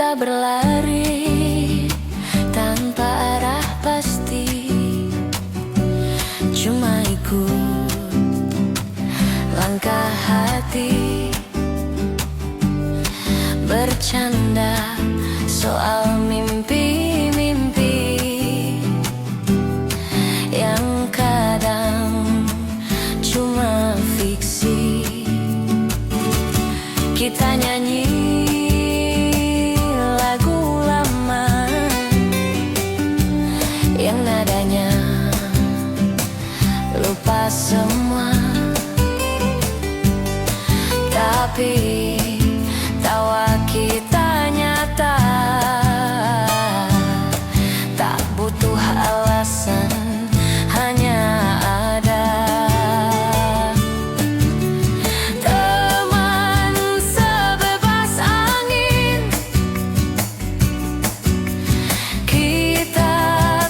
Kita berlari tanpa arah pasti, cuma ikut langkah hati, bercanda soal mimpi-mimpi yang kadang cuma fiksi. Kita nyanyi lagu lama yang nadanya lupa semua, tapi tawa kita nyata, tak butuh alasan, hanya ada. Teman sebebas angin, kita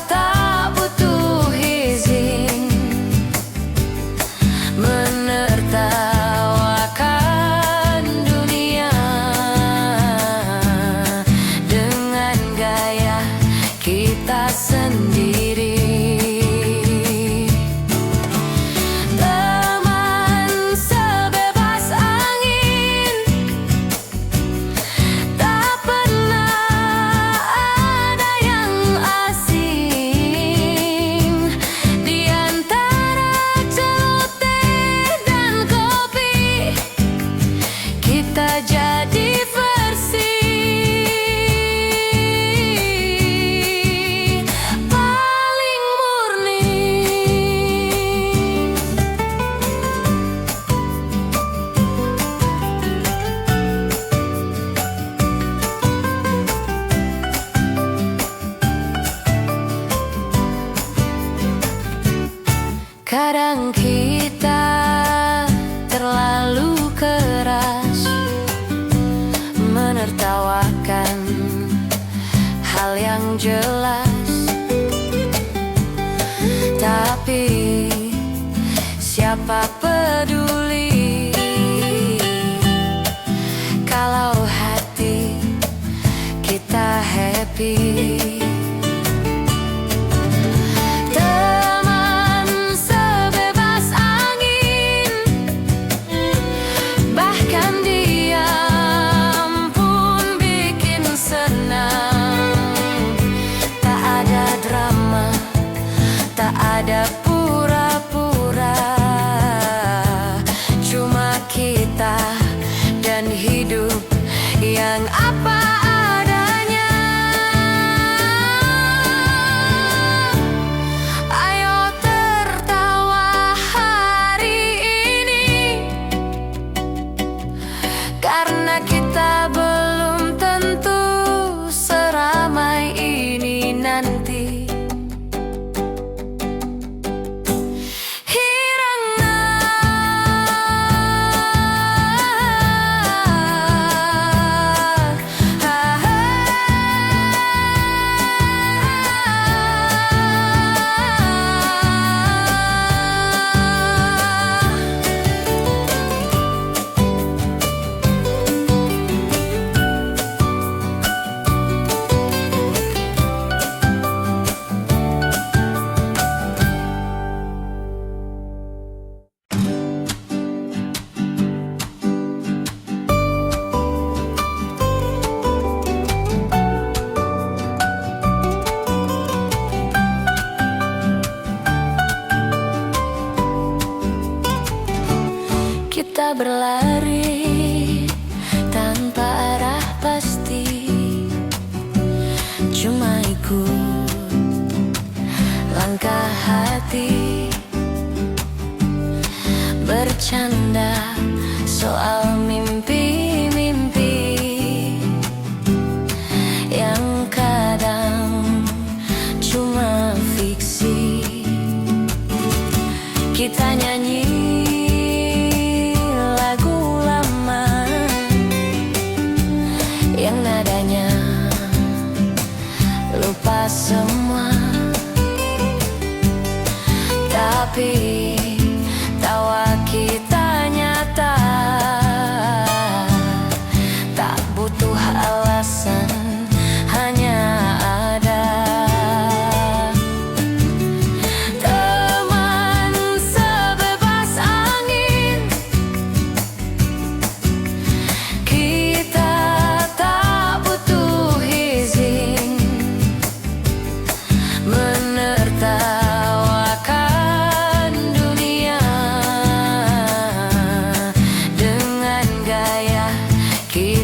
tak butuh izin menertawakan dunia dengan gaya kita sendiri. Teman sebebas angin, tak pernah ada yang asing. Di antara celoteh dan kopi, kita jadi versi paling murni. Kadang kita terlalu keras menertawakan hal yang jelas, tapi siapa peduli kalau hati kita happy. Teman sebebas angin, bahkan diam pun bikin senang. Tak ada drama, tak ada pura-pura, cuma kita dan hidup yang apa adanya. Ayo tertawa hari ini, karena kita belum tentu seramai ini nanti. Kita berlari tanpa arah pasti, cuma ikut langkah hati, bercanda soal mimpi-mimpi yang kadang cuma fiksi. Kita nyanyi lagu lama yang nadanya lupa semua, tapi tawa kita nyata, tak butuh alasan,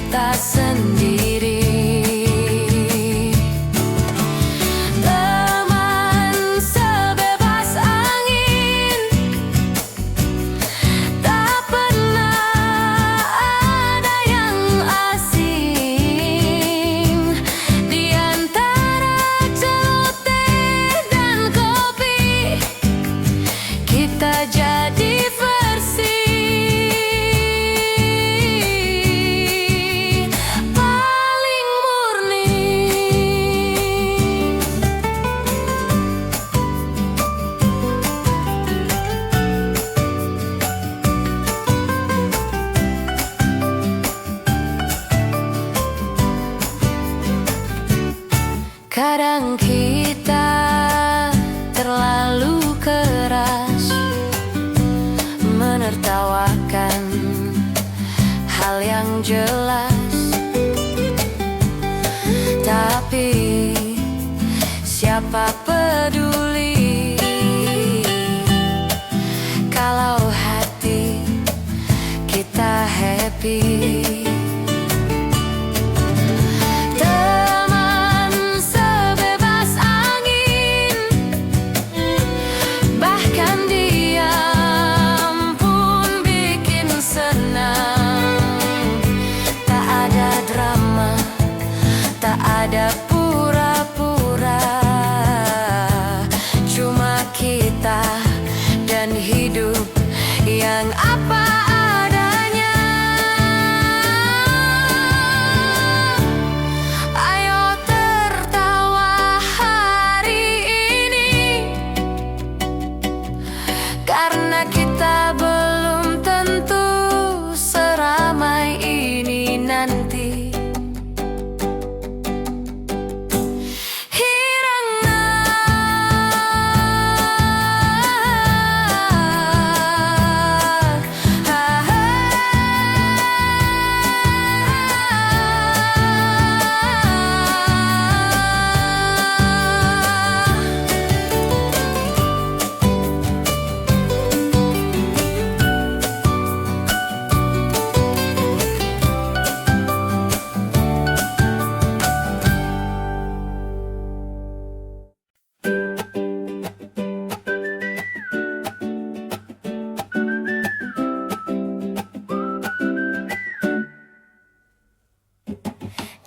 tak sendiri. Teman sebebas angin, tak pernah ada yang asing. Di antara celoteh dan kopi, kita jadi versi paling murni. Kadang kita terlalu keras menertawakan hal yang jelas, tapi siapa peduli kalau hati kita happy. Teman sebebas angin, bahkan diam pun bikin senang. Tak ada drama, tak ada pura-pura, cuma kita dan hidup yang apa adanya. Ayo tertawa hari ini, karena kita belum tentu seramai ini nanti.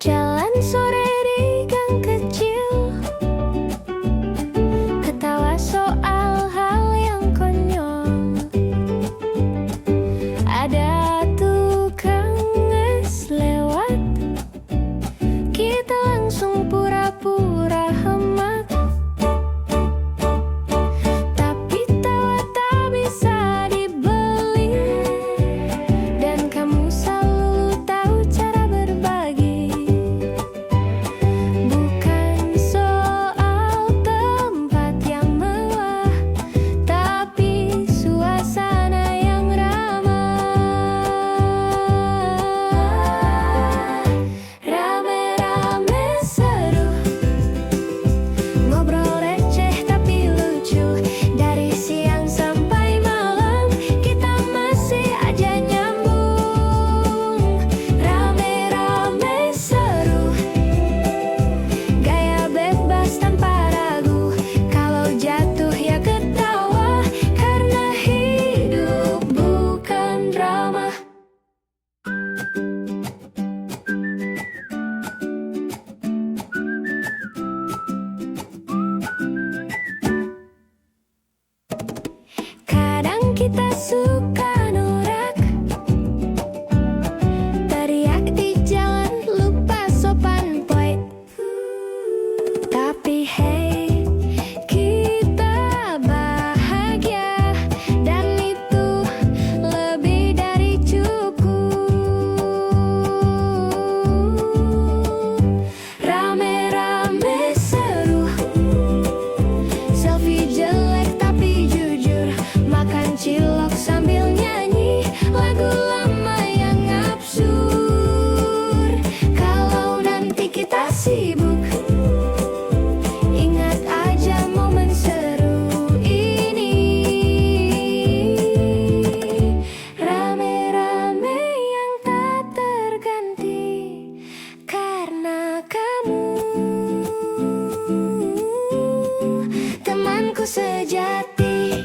Jalan sore di gang kecil, ketawa soal hal yang konyol. Ada tukang es lewat, kita langsung pura-pura hemat. Tapi tawa tak bisa dibeli, dan kamu selalu tahu cara berbagi. Bukan soal tempat yang mewah, tapi suasana yang ramah. Rame-rame seru, ngobrol receh tapi lucu. Dari siang sampai malam, kita masih aja nyambung. Rame-rame seru, gaya bebas tanpa ragu. Kalau jatuh ya ketawa, karena hidup bukan drama. Kadang kita suka norak, teriak di jalan, lupa sopan boy. Tapi hey, kita bahagia, dan itu lebih dari cukup. Rame-rame seru, selfie jelek tapi jujur, makan cilok sambil sejati.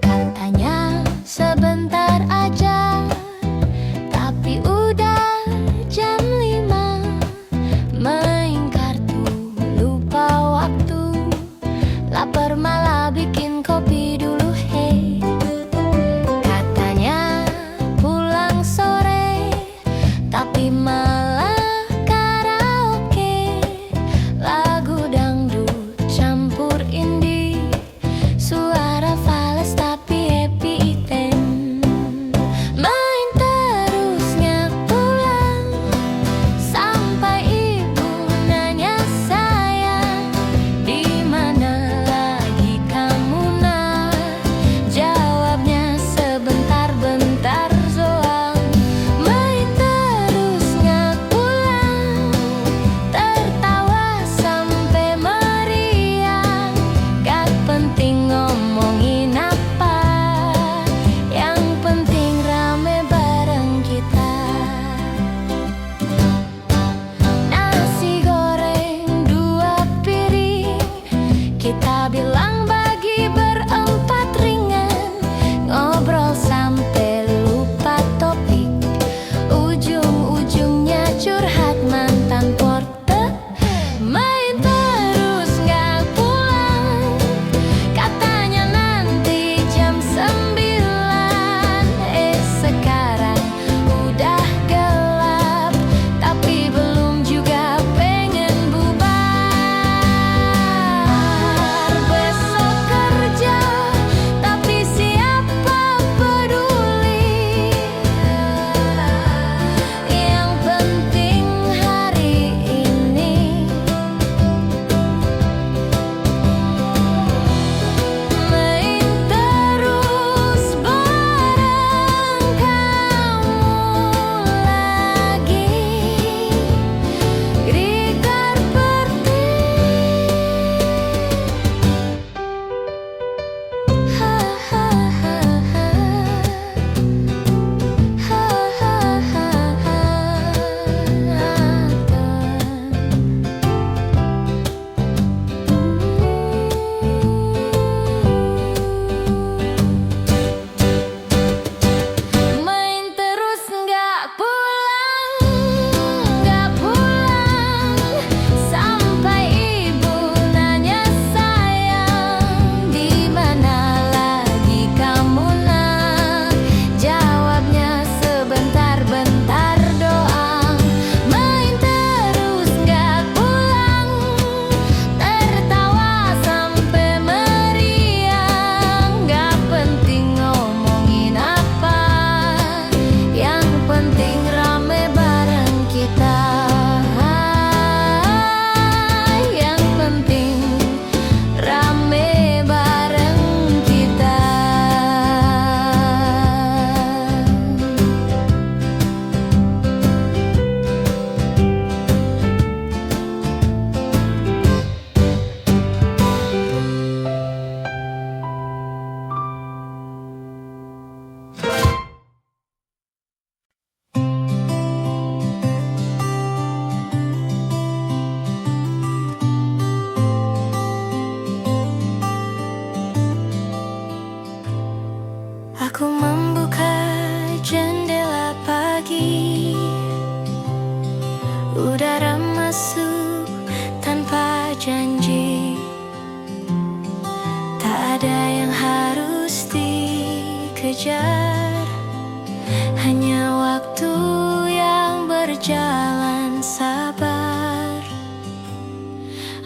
Katanya sebentar aja, tapi udah jam 5. Main kartu, lupa waktu. Lapar malah bikin kopi dulu, hey. Katanya pulang sore, tapi malah karaoke. Lagu dangdut campur indie, suara fals tapi happy item. Main terus nggak pulang, sampai ibu nanya sayang, di mana lagi kamu nak? Jawabnya sebentar-bentar doang. Main terus nggak pulang, tertawa sampai meriang. Gak penting ngomongin apa, yang penting rame bareng kita. Nasi goreng 2 piring, kita bilang bagi berempat ringan. Ngobrol sampai lupa topik, ujung-ujungnya curhat mantan porter. Main terus nggak pulang, katanya nanti jam 9. Sekarang udah gelap, tapi belum juga pengen bubar. Besok kerja, tapi siapa peduli? Yang penting hari ini main terus bareng kamu lagi. Grekar Perti. Ha ha ha ha. Ha ha ha ha. Main terus nggak pulang, sampai ibu nanya sayang, di mana lagi kamu nak? Jawabnya sebentar-bentar doang. Main terus nggak pulang, tertawa sampai meriang. Gak penting ngomongin apa, yang penting rame bareng kita. Yang penting rame bareng kita. Aku membuka jendela pagi, udara masuk tanpa janji. Tak ada yang harus dikejar, hanya waktu yang berjalan dan sabar.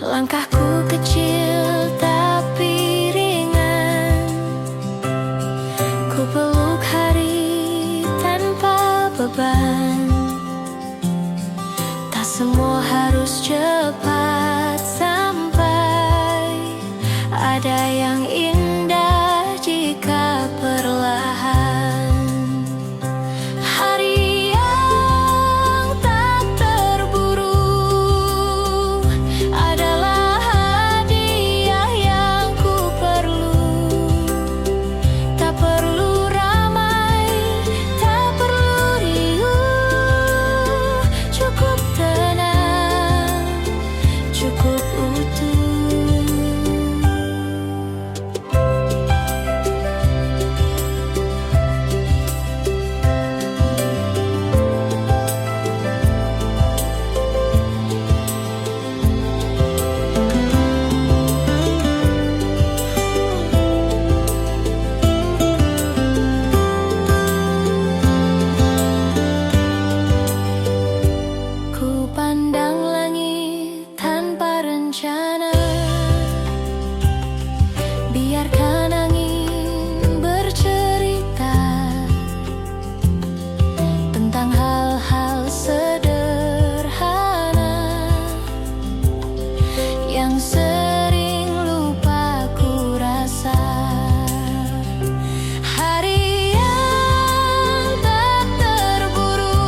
Langkahku kecil tapi ringan, ku peluk hari tanpa beban. Tak semua harus cepat sampai, ada yang indah jika perlahan. Hari yang tak terburu adalah hadiah yang ku perlu. Tak perlu ramai, tak perlu riuh, cukup tenang, cukup utuh. Ku pandang langit tanpa rencana, biarkan angin bercerita tentang hal-hal sederhana yang sering lupa ku rasa. Hari yang tak terburu,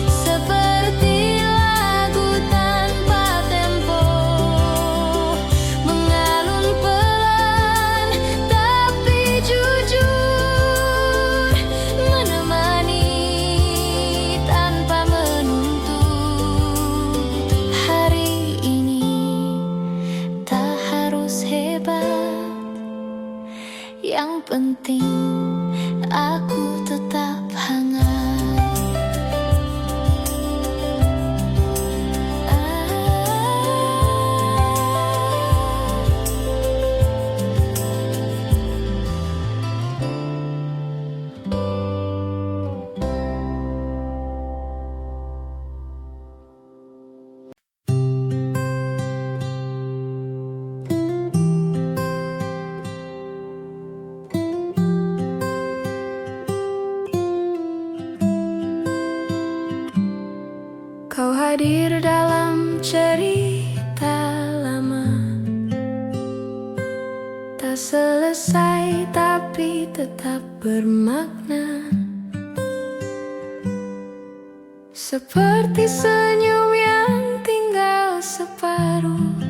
seperti lagu tanpa tempo, mengalun pelan tapi jujur, menemani tanpa menuntut. Hari ini tak harus hebat, yang penting aku tetap hangat. Kau hadir dalam cerita lama, tak selesai tapi tetap bermakna. Seperti senyum yang tinggal separuh,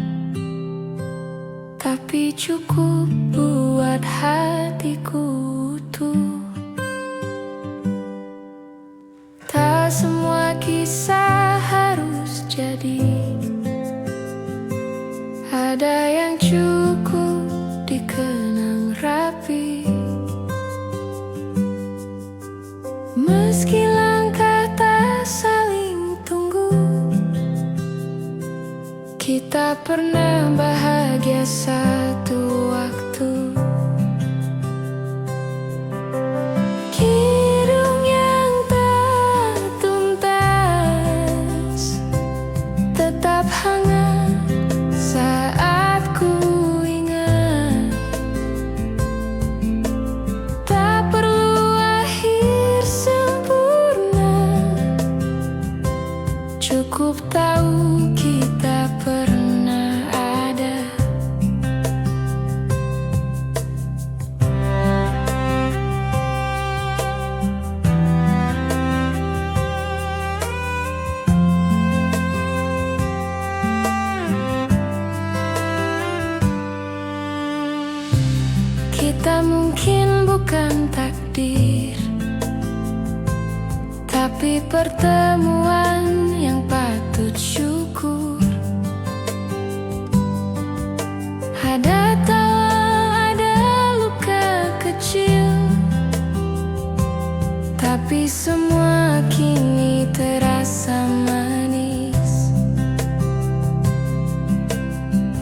tapi cukup buat hatiku utuh. Tak semua kisah harus jadi, ada yang cukup dikenang rapi. Meski langkah tak saling tunggu, kita pernah bahagia satu waktu. Kidung yang tak tuntas tetap hangat saat ku ingat. Tak perlu akhir sempurna, cukup tahu kita pernah ada. Kita mungkin bukan takdir, tapi pertemuan yang patut syukur. Ada tawa, ada luka kecil, tapi semua kini terasa manis.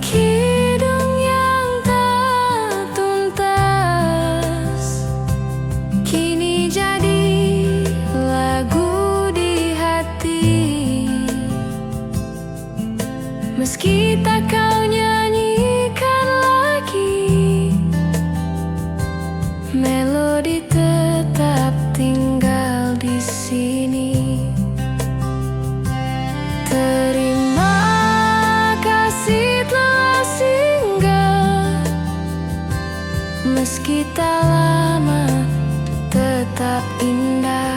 Kidung yang tak tuntas kini jadi lagu di hati. melodi tetap tinggal di sini. Terima kasih telah singgah, meski tak lama tetap indah.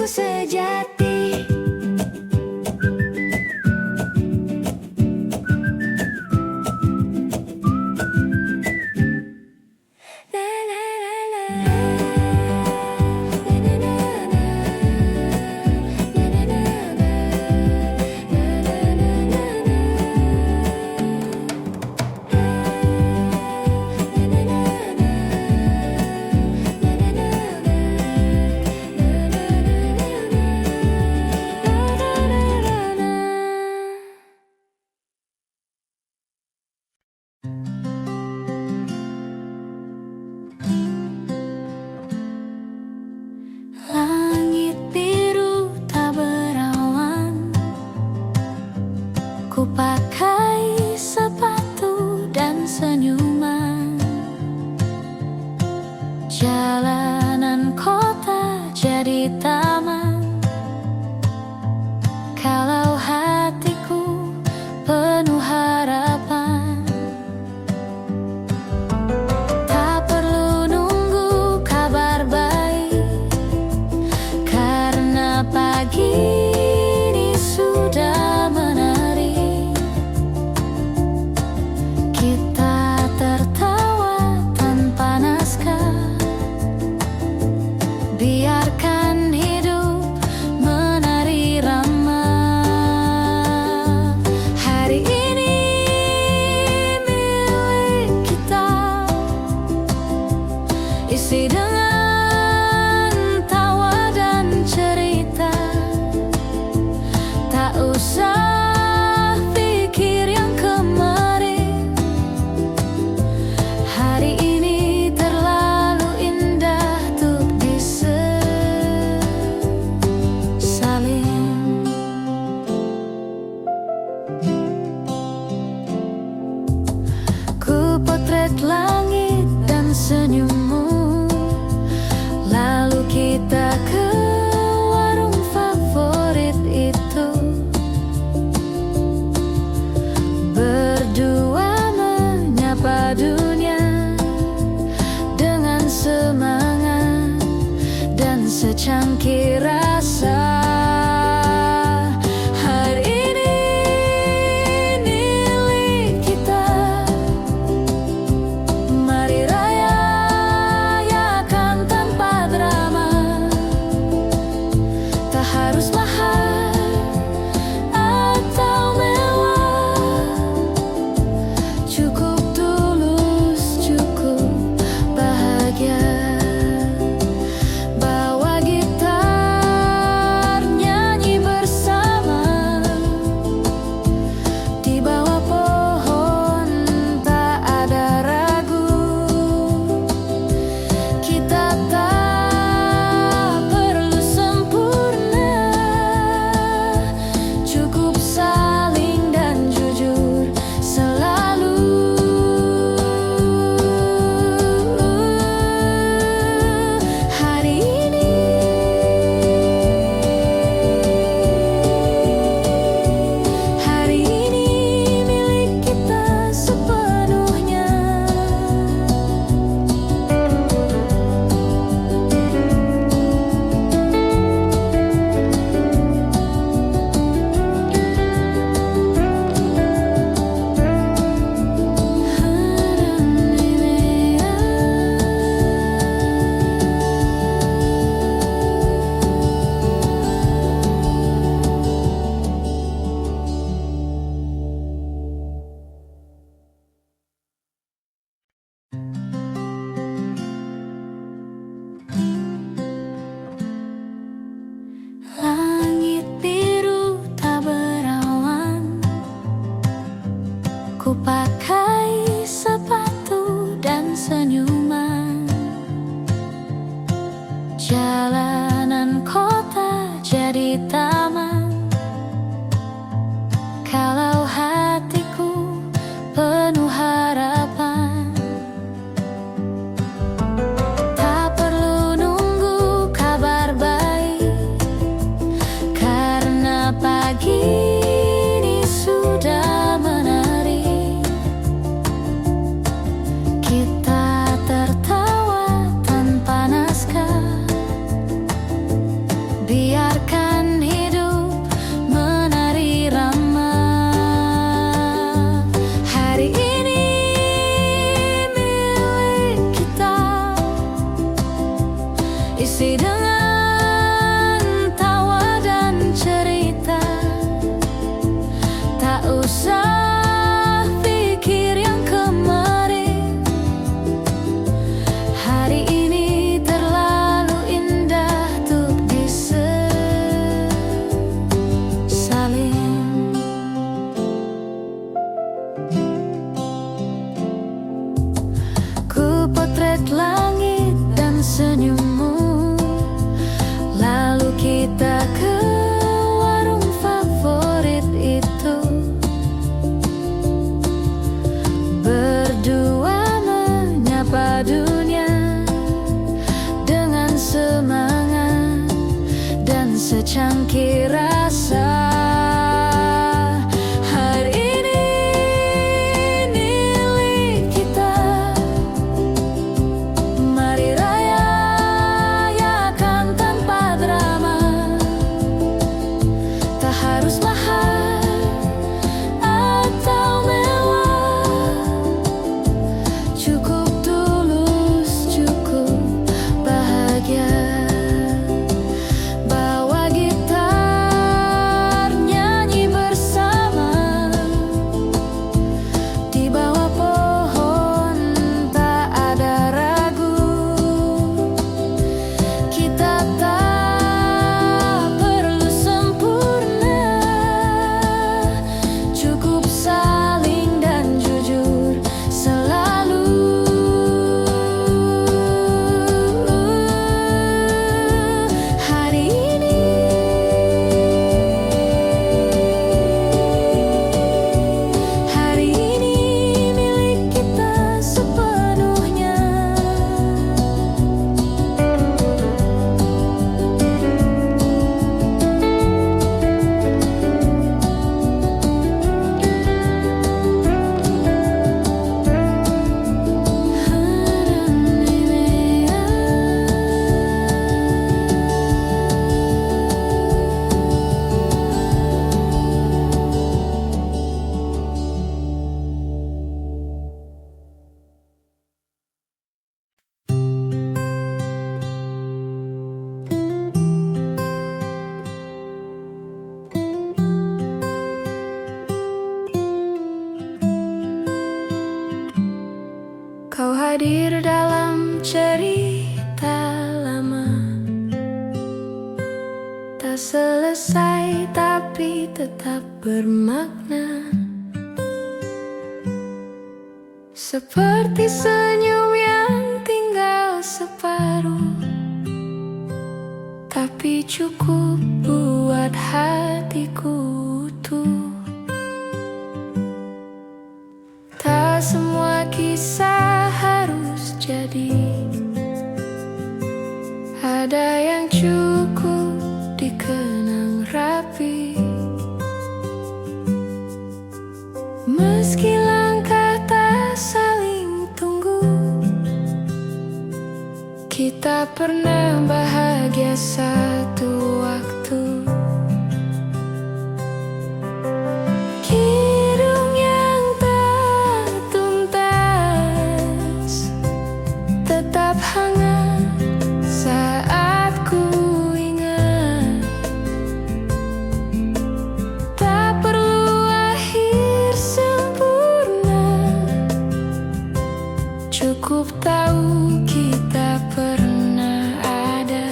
temanku sejati. Langit biru tak berawan, ku pakai sepatu dan senyuman. Jalanan kota jadi taman, kalau hatiku penuh harapan. Tak perlu nunggu kabar baik, karena pagi ini sudah menari. Kita tertawa tanpa naskah, biarkan hidup menari ramah. Hari ini milik kita, isi dengan tawa dan cerita. Tak usah pikir yang kemarin, hari ini terlalu indah untuk disesalin. Ku potret langit dan senyummu, lalu kita ke warung favorit itu. Berdua menyapa dunia dengan semangat dan secangkir rasa. Hari ini milik kita, mari rayakan tanpa drama. Tak harus mahal atau mewah, cukup tulus, cukup bahagia. Bawa gitar, nyanyi bersama, di bawah pohon tak ada ragu. Kita tak perlu sempurna, cukup saling dan jujur selalu. Hari ini milik kita sepenuhnya. Langit biru tak berawan, ku pakai sepatu dan senyuman. Jalanan kota jadi taman, kalau hatiku penuh harapan. Tak perlu nunggu kabar baik, karena pagi ini sudah menari. Kita tertawa tanpa naskah, cangkir rasa. Hari ini milik kita, mari rayakan tanpa drama. Tak harus mahal atau mewah, cukup tulus, cukup bahagia. Bawa gitar, nyanyi bersama di bawah pohon, tak ada ragu. Kita tak perlu sempurna, cukup saling dan jujur selalu. Hari ini milik kita sepenuhnya. Kau hadir dalam cerita lama, tak selesai tapi tetap bermakna. Seperti senyum yang tinggal separuh, tapi cukup buat hatiku utuh. Tak semua kisah harus jadi, ada yang cukup dikenang rapi. Meski langkah tak saling tunggu, kita pernah bahagia satu waktu. Kidung yang tak tuntas tetap hangat saat ku ingat. Tak perlu akhir sempurna, cukup tahu kita pernah ada.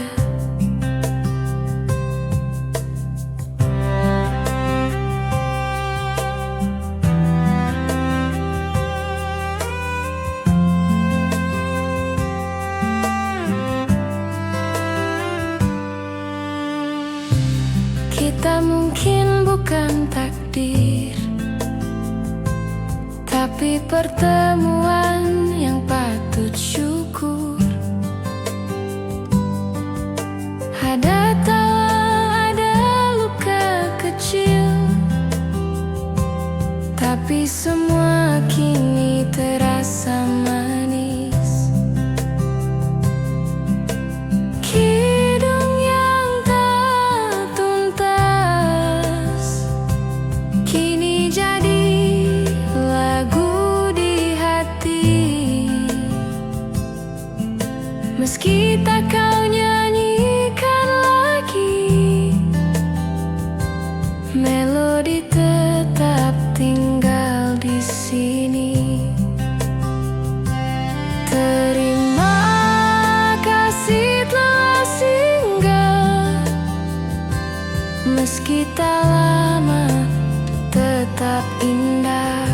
Kita mungkin bukan takdir, tapi pertemuan yang patut syukur. Ada tawa, ada luka kecil, tapi semua kini terasa manis. Kidung yang tak tuntas kini jadi lagu di hati. Meski tak kau nyanyikan lagi, melodi tetap tinggal di sini. Terima kasih telah singgah, meski tak lama tetap indah.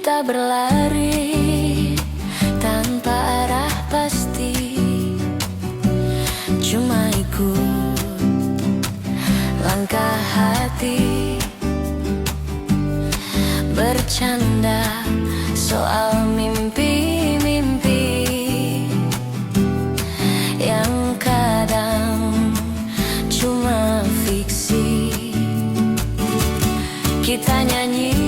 Kita berlari tanpa arah pasti, cuma ikut langkah hati, bercanda soal mimpi-mimpi yang kadang cuma fiksi. Kita nyanyi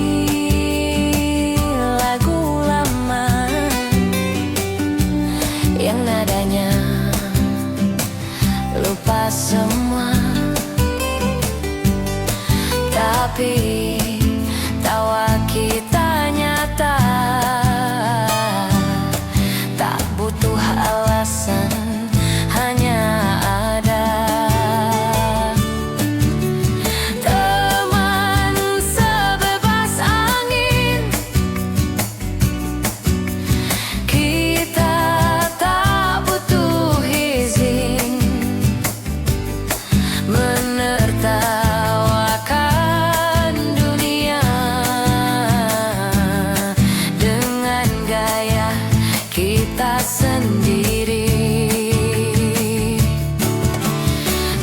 lagu lama yang nadanya lupa semua, tapi tawa kita nyata, tak butuh alasan, hanya ada. Teman sebebas angin, kita tak butuh izin menertawakan dunia dengan gaya kita sendiri.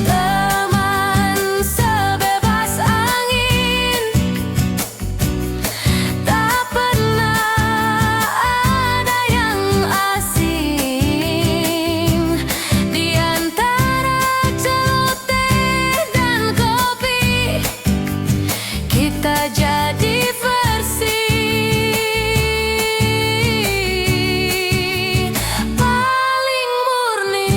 Teman sebebas angin, tak pernah ada yang asing. Di antara celoteh dan kopi, kita jadi versi paling murni.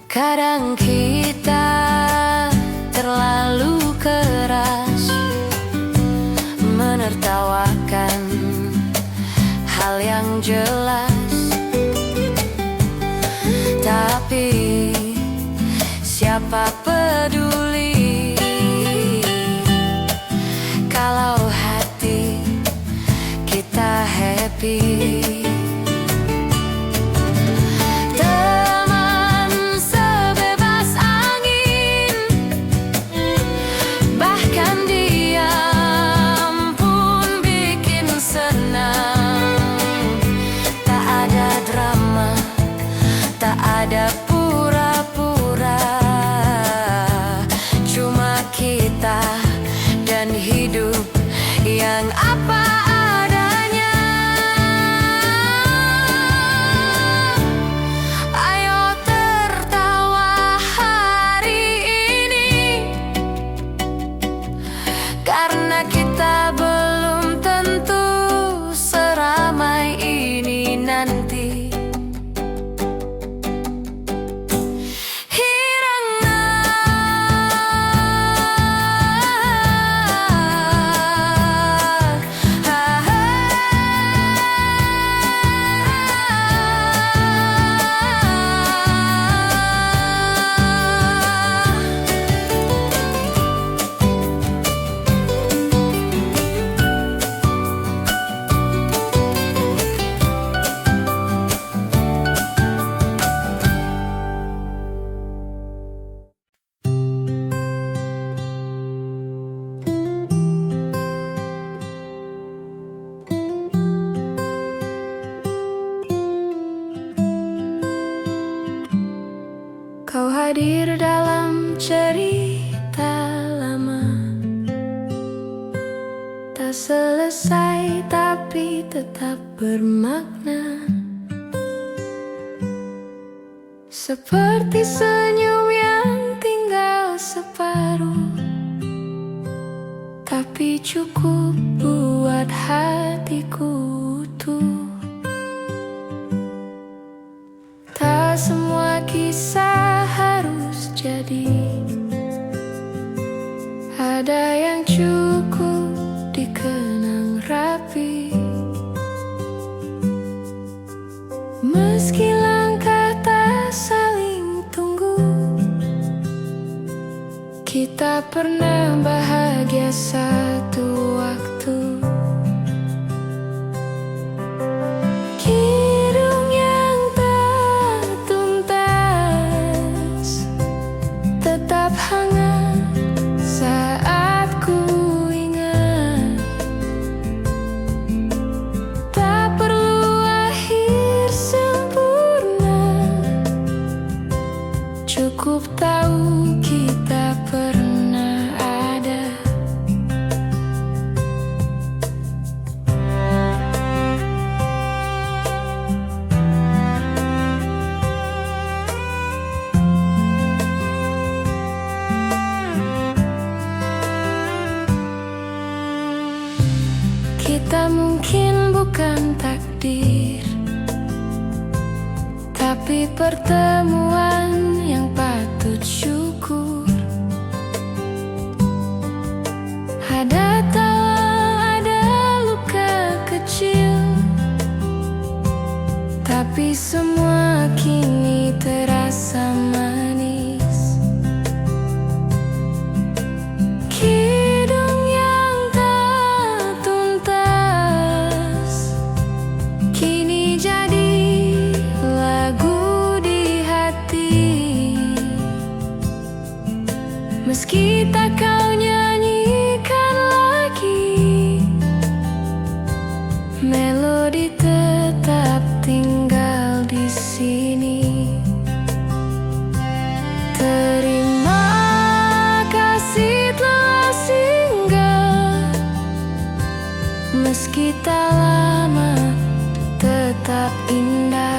Kadang kita terlalu keras menertawakan hal yang jelas, tapi siapa peduli kalau hati kita happy. Teman sebebas angin, bahkan diam pun bikin senang. Tak ada drama, tak ada pura-pura, cuma kita dan hidup yang apa adanya. Ayo tertawa hari ini, karena kita belum tentu seramai ini nanti. Kau hadir dalam cerita lama, tak selesai tapi tetap bermakna. Seperti senyum yang tinggal separuh, tapi cukup buat hatiku utuh. Tak semua kisah harus jadi, ada yang cukup dikenang rapi. Meski langkah tak saling tunggu, kita pernah bahagia satu waktu. Kita mungkin bukan takdir, tapi pertemuan yang patut syukur. Ada tawa, ada luka kecil, tapi semua kini terasa manis. Kidung yang tak tuntas kini jadi lagu di hati. Meski tak kau nyanyikan lagi, melodi tetap tinggal di sini. Terima kasih telah singgah, meski tak lama tetap indah.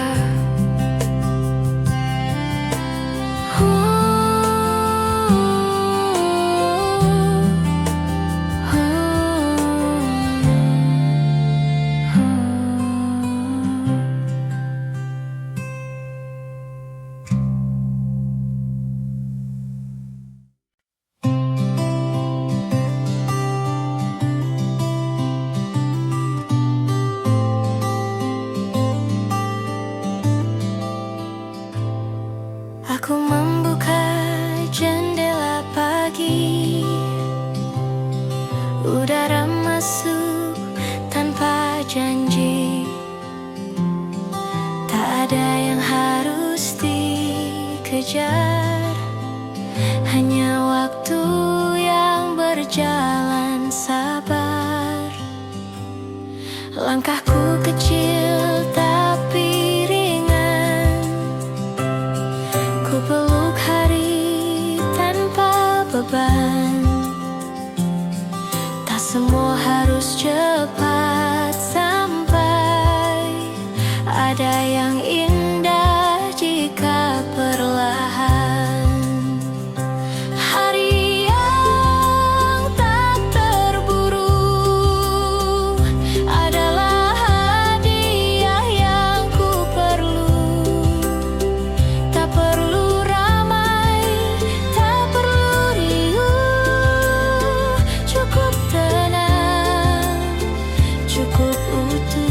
Aku membuka jendela pagi, udara masuk tanpa janji. Tak ada yang harus dikejar, hanya waktu yang berjalan sabar. Langkahku kecil tapi ringan, ku peluk hari tanpa beban. Tak semua harus cepat sampai, ada yang indah jika perlahan. Hari yang tak terburu adalah hadiah yang ku perlu. Tak perlu ramai, tak perlu riuh, cukup tenang, cukup utuh.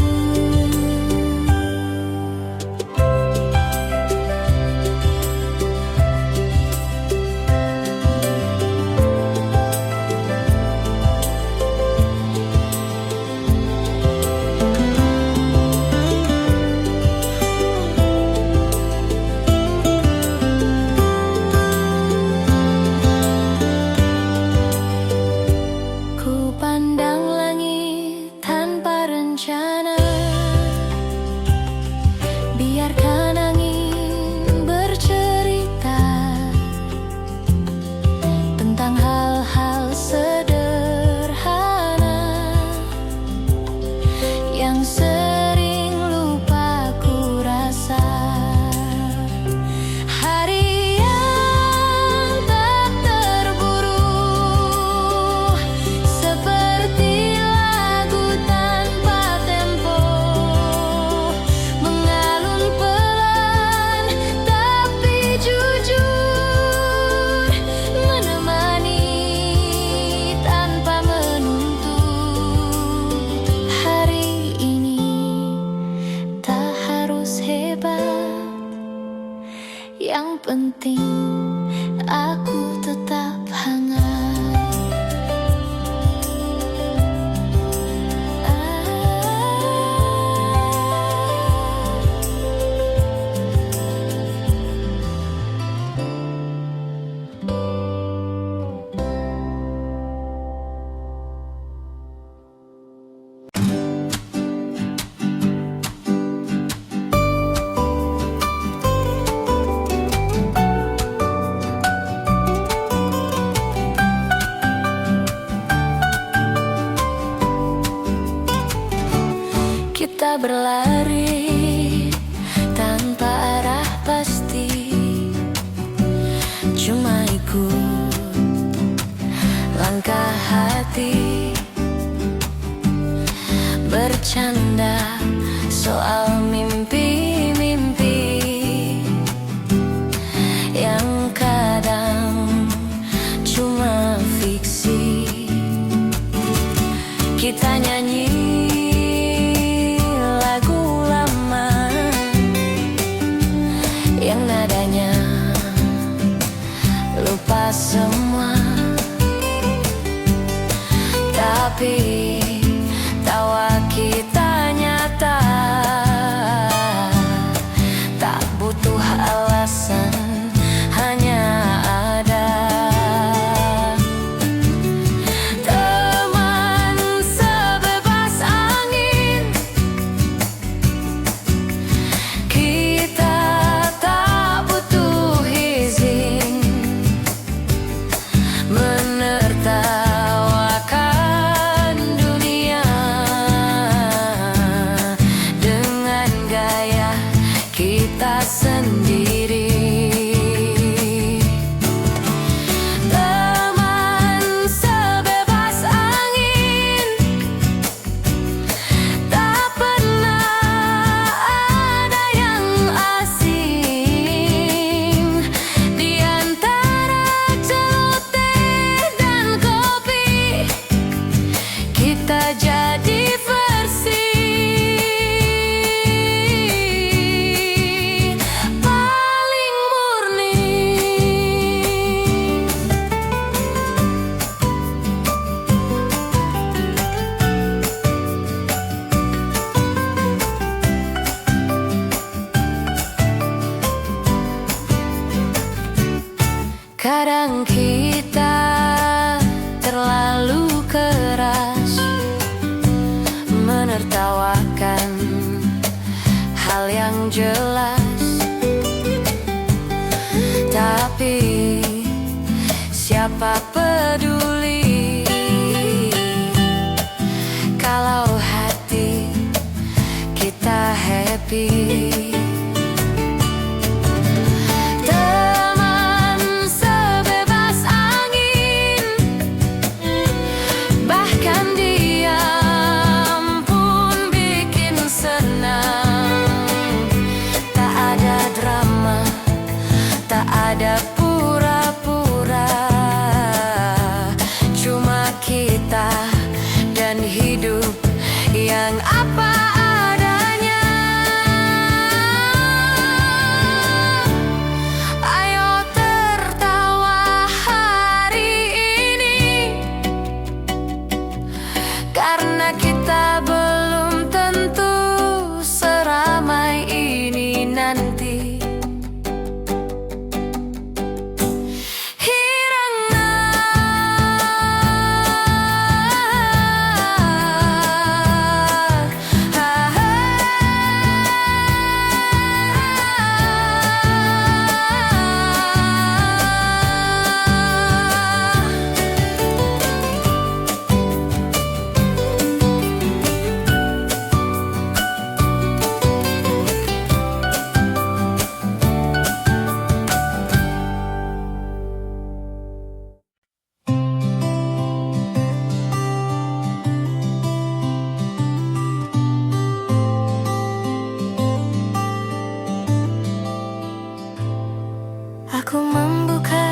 Ku pandang langit tanpa rencana, biarkan angin bercerita tentang hal-hal sederhana yang sering lupa ku rasa. Hari yang tak terburu, seperti lagu tanpa tempo, mengalun pelan tapi jujur, menemani tanpa menuntut. Hari ini tak harus hebat, yang penting aku tetap hangat. Kita berlari tanpa arah pasti, cuma ikut langkah hati. bercanda soal mimpi-mimpi yang kadang cuma fiksi. Kita nyanyi lagu lama yang nadanya lupa semua, tapi tawa kita nyata, tak butuh alasan, hanya ada. Teman sebebas angin, kita tak butuh izin menertawakan dunia dengan gaya kita sendiri. Teman sebebas angin, tak pernah ada yang asing. Di antara celoteh dan kopi, kita jadi versi paling murni. Kadang kita terlalu keras menertawakan hal yang jelas, tapi siapa peduli kalau hati kita happy. Teman sebebas angin, bahkan diam pun bikin senang. Tak ada drama, tak ada pura-pura, cuma kita dan hidup yang apa adanya. Ayo tertawa hari ini, karena kita belum tentu seramai ini nanti. Aku membuka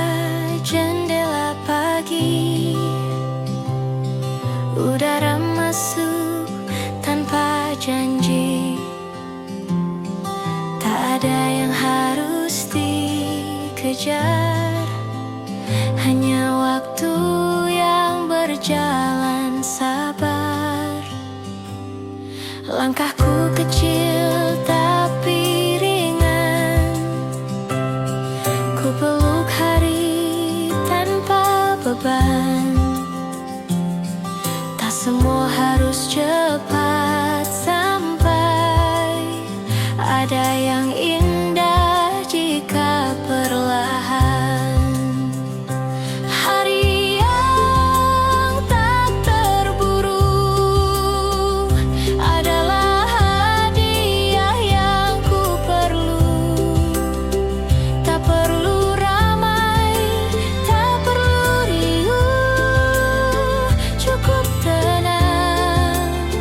jendela pagi, udara masuk tanpa janji. Tak ada yang harus dikejar, hanya waktu yang berjalan sabar. Langkahku kecil tapi ringan, ku peluk hari tanpa beban. Tak semua harus cepat sampai, ada yang indah jika perlahan. Hari yang tak terburu adalah hadiah yang ku perlu. Tak perlu ramai, tak perlu riuh, cukup tenang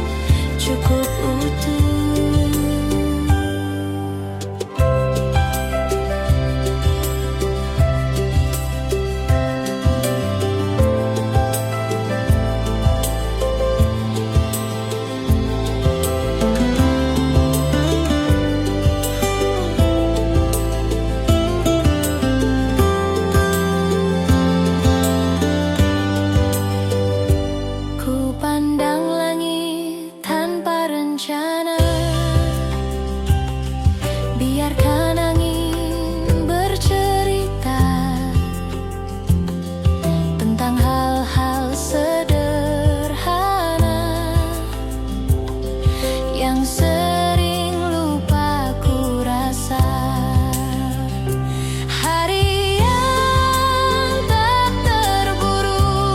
sering lupa ku rasa. Hari yang tak terburu,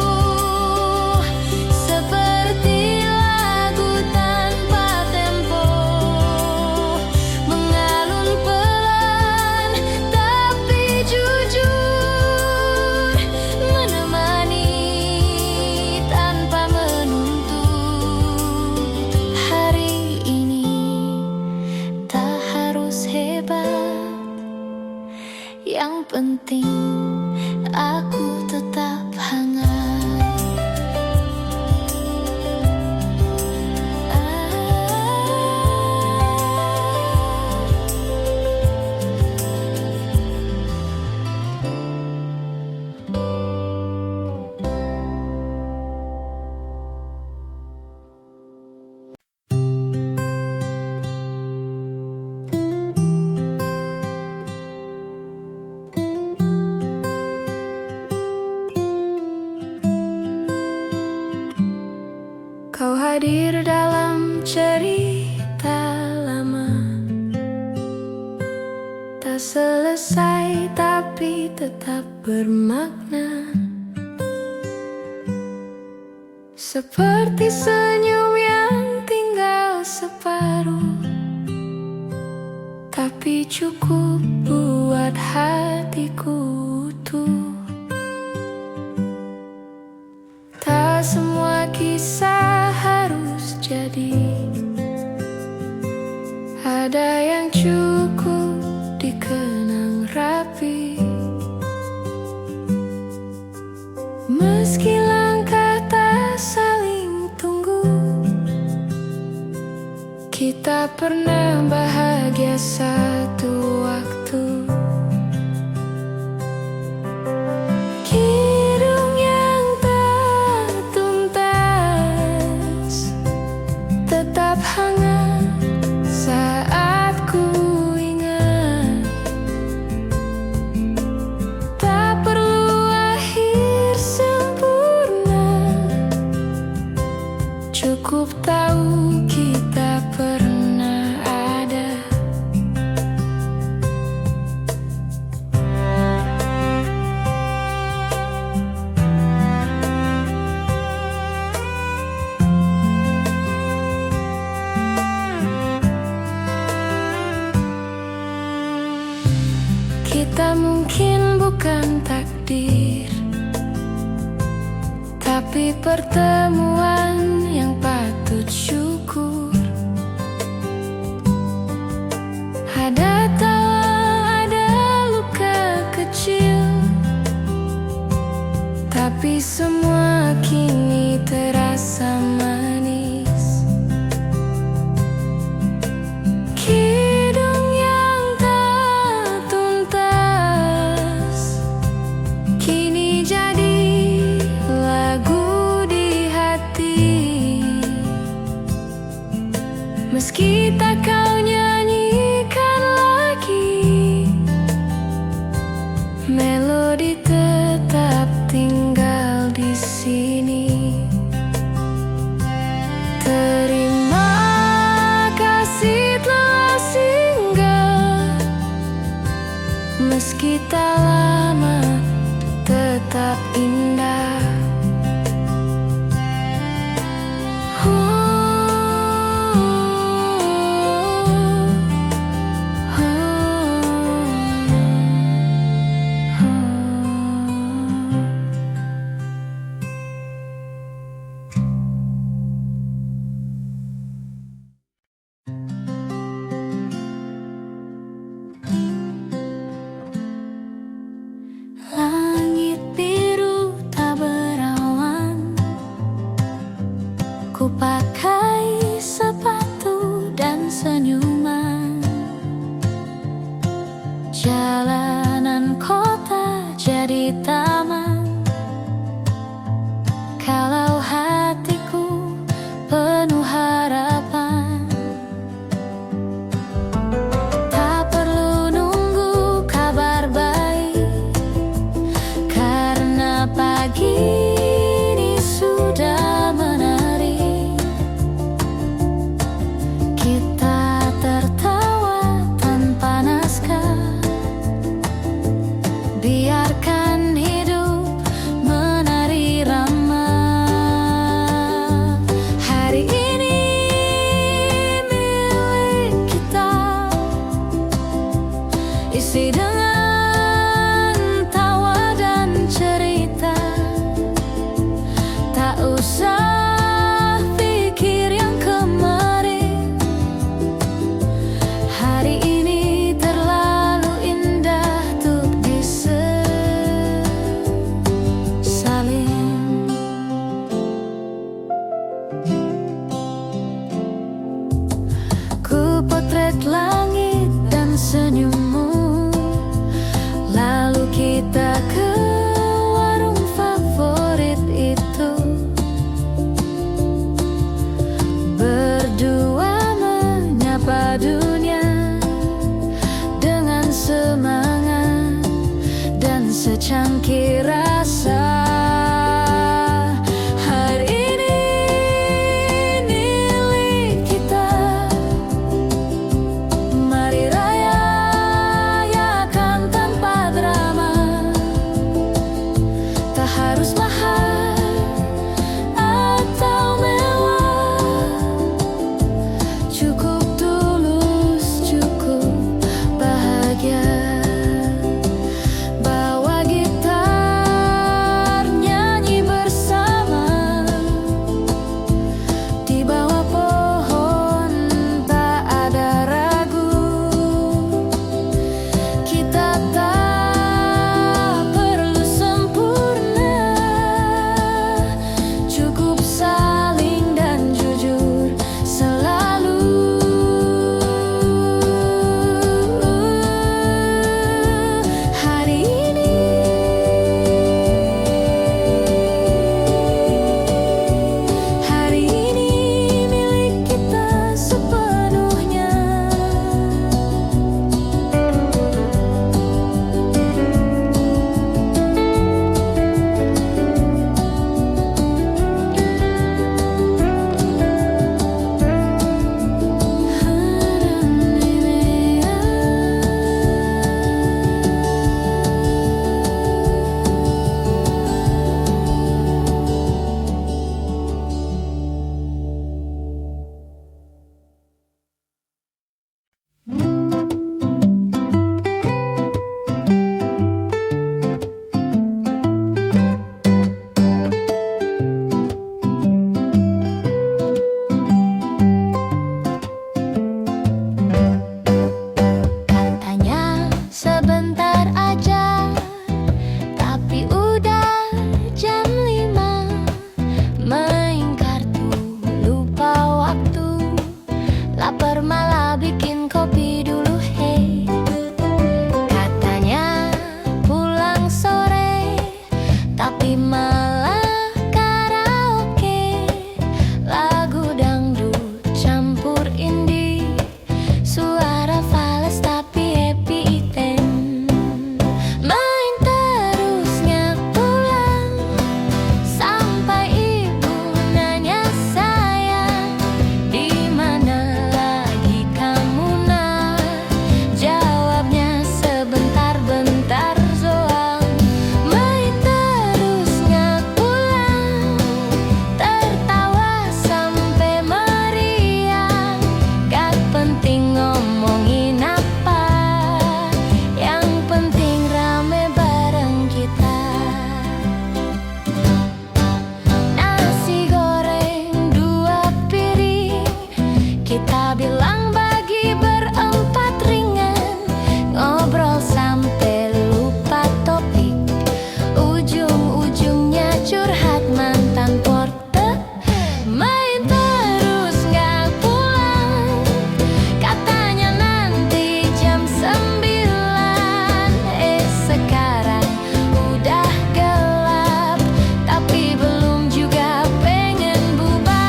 seperti lagu tanpa tempo, mengalun pelan tapi jujur, menemani tanpa menuntut. Hari ini tak harus hebat, yang penting aku tetap hangat. Kau hadir dalam cerita lama, tak selesai tapi tetap bermakna. Seperti senyum yang tinggal separuh, tapi cukup buat hatiku utuh. Tak semua kisah harus jadi, ada yang cukup dikenang rapi. Meski langkah tak saling tunggu, kita pernah bahagia satu waktu. Kidung yang tak tuntas tetap hangat saat ku ingat. Tak perlu akhir sempurna, cukup tahu kita pernah ada. Kita mungkin bukan takdir, tapi pertemuan yang patut syukur. Ada tawa, ada luka kecil, tapi semua kini terasa manis. Kidung yang tak tuntas kini jadi lagu di hati. Meski tak kau nyanyikan lagi, melodi tetap tinggal di sini. Terima kasih telah singgah, meski tak lama tetap indah. Langit biru tak berawan, ku pakai sepatu dan senyuman. Jalanan kota jadi taman, kalau hatiku penuh harapan. Tak perlu nunggu kabar baik, karena pagi ini sudah menarik. Kita langit dan senyummu. Lalu kita ke warung favorit itu, berdua menyapa dunia dengan semangat dan secangkir rasa. Hari ini milik kita, mari rayakan tanpa drama. Tak harus mahal atau mewah, cukup tulus, cukup bahagia. Bawa gitar, nyanyi bersama di bawah pohon, tak ada ragu. Kita tak perlu sempurna, cukup saling dan jujur selalu. Hari ini milik kita sepenuhnya. Katanya sebentar aja, tapi udah jam 5. Main kartu, lupa waktu, lapar malah bikin kopi dulu, hey. Katanya pulang sore, tapi malah karaoke, lagu dangdut campur indie, suara fals tapi happy item. Main terus nggak pulang, sampai ibu nanya sayang, di mana lagi kamu nak? Jawabnya sebentar-bentar doang. Main terus nggak pulang, tertawa sampai meriang. Gak penting ngomongin apa, yang penting rame bareng kita. Nasi goreng 2 piring, kita bilang bagi berempat ringan. Ngobrol sampai lupa topik, ujung-ujungnya curhat mantan porter. Main terus nggak pulang, katanya nanti jam 9. Sekarang udah gelap, tapi belum juga pengen bubar.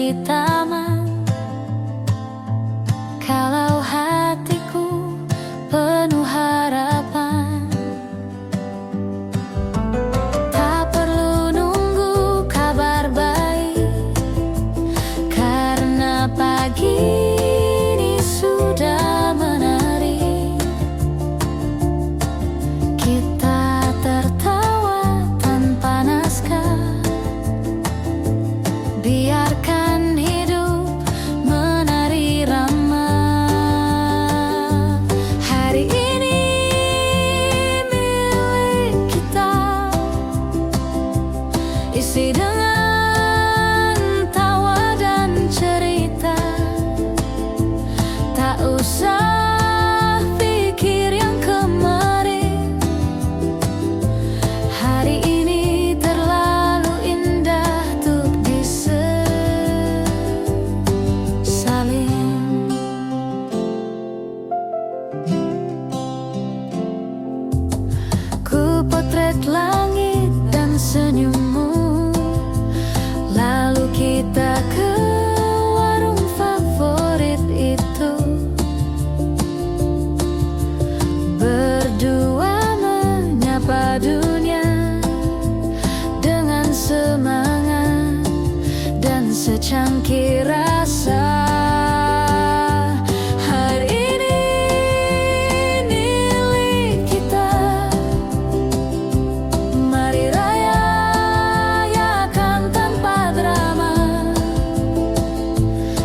di taman. Kalau hatiku penuh harapan, tak perlu nunggu kabar baik, karena pagi ini sudah menari. Kita tertawa tanpa naskah, biarkan hidup menari ramah. Hari ini milik kita, isi dengan tawa dan cerita. Tak usah pikir yang kemarin, hari ini terlalu indah untuk disesalin. Ku potret langit dan senyummu, lalu kita ke warung favorit itu. Berdua menyapa dunia dengan semangat dan secangkir rasa. Hari ini milik kita, mari rayakan tanpa drama.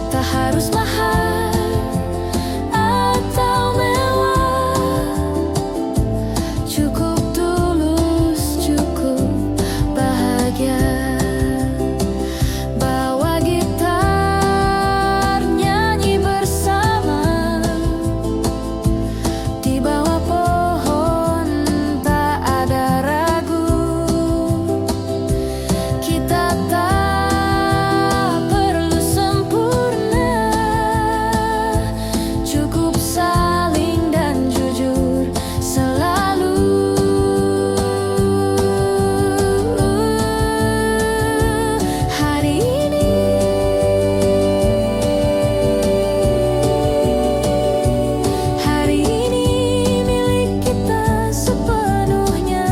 Tak harus mahal atau mewah, cukup tulus, cukup bahagia. Bawa gitar, nyanyi bersama, di bawah pohon tak ada ragu. Kita tak perlu sempurna, cukup saling dan jujur selalu. Hari ini milik kita sepenuhnya.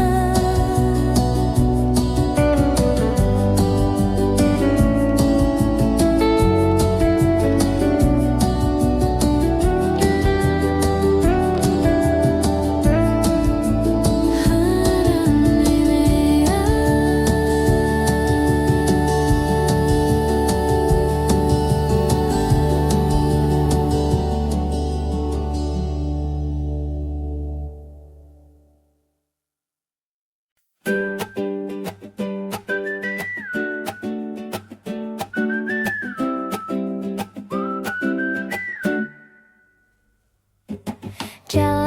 Jalan